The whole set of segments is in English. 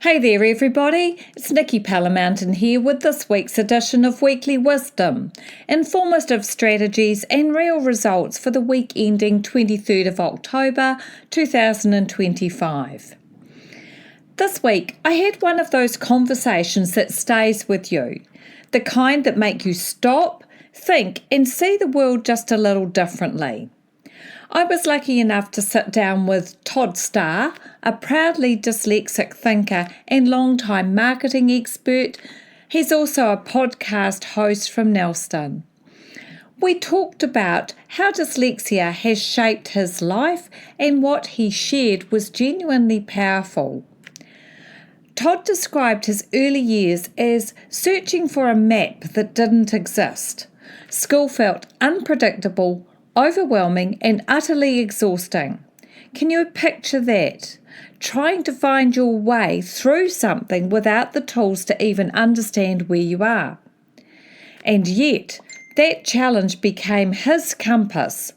Hey there everybody, it's Nikki Palamountain here with this week's edition of Weekly Wisdom, informative strategies and real results for the week ending 23rd of October 2025. This week I had one of those conversations that stays with you, the kind that make you stop, think and see the world just a little differently. I was lucky enough to sit down with Todd Starr, a proudly dyslexic thinker and long-time marketing expert. He's also a podcast host from Nelson. We talked about how dyslexia has shaped his life, and what he shared was genuinely powerful. Todd described his early years as searching for a map that didn't exist. School felt unpredictable, overwhelming and utterly exhausting. Can you picture that? Trying to find your way through something without the tools to even understand where you are. And yet, that challenge became his compass.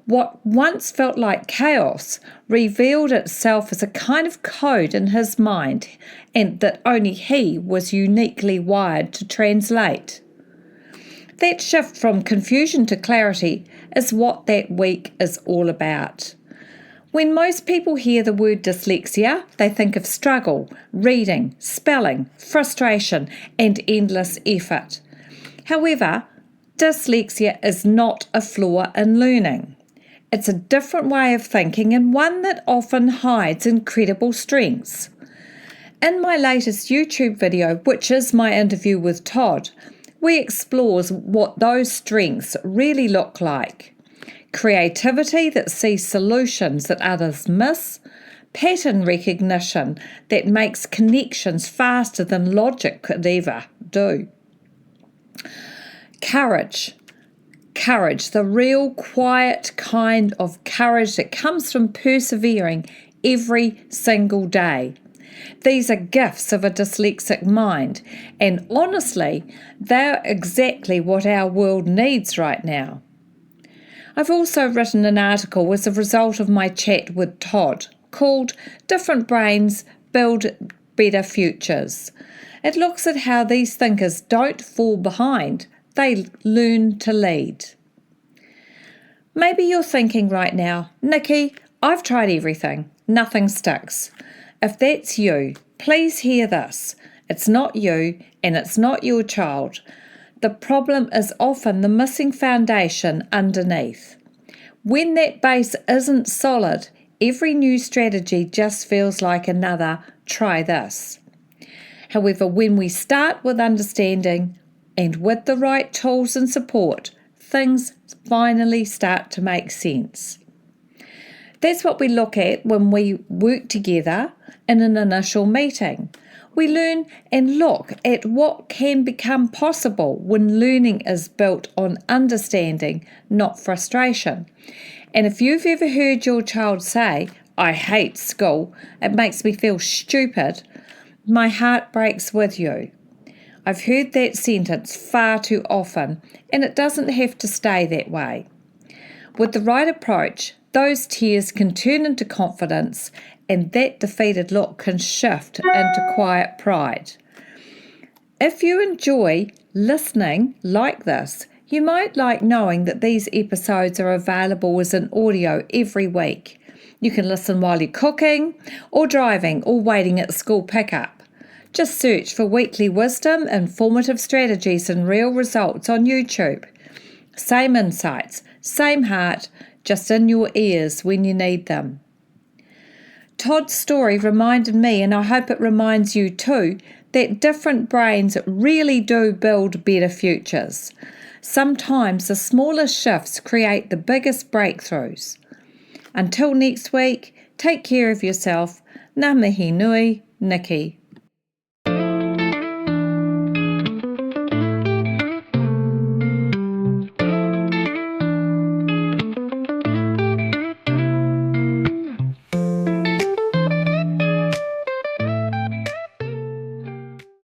What once felt like chaos revealed itself as a kind of code in his mind, and that only he was uniquely wired to translate. That shift from confusion to clarity is what that week is all about. When most people hear the word dyslexia, they think of struggle, reading, spelling, frustration, and endless effort. However, dyslexia is not a flaw in learning. It's a different way of thinking, and one that often hides incredible strengths. In my latest YouTube video, which is my interview with Todd, we explore what those strengths really look like. Creativity that sees solutions that others miss, pattern recognition that makes connections faster than logic could ever do. Courage, the real quiet kind of courage that comes from persevering every single day. These are gifts of a dyslexic mind, and honestly, they're exactly what our world needs right now. I've also written an article as a result of my chat with Todd called Different Brains Build Better Futures. It looks at how these thinkers don't fall behind, they learn to lead. Maybe you're thinking right now, Nikki, I've tried everything, nothing sticks. If that's you, please hear this. It's not you and it's not your child. The problem is often the missing foundation underneath. When that base isn't solid, every new strategy just feels like another try this. However, when we start with understanding and with the right tools and support, things finally start to make sense. That's what we look at when we work together in an initial meeting. We learn and look at what can become possible when learning is built on understanding, not frustration. And if you've ever heard your child say, "I hate school, it makes me feel stupid," my heart breaks with you. I've heard that sentence far too often, and it doesn't have to stay that way. With the right approach, those tears can turn into confidence, and that defeated look can shift into quiet pride. If you enjoy listening like this, you might like knowing that these episodes are available as an audio every week. You can listen while you're cooking, or driving, or waiting at school pickup. Just search for Weekly Wisdom, informative strategies and real results on YouTube. Same insights, same heart, just in your ears when you need them. Todd's story reminded me, and I hope it reminds you too, that different brains really do build better futures. Sometimes the smallest shifts create the biggest breakthroughs. Until next week, take care of yourself. Ngā mihi nui, Nikki.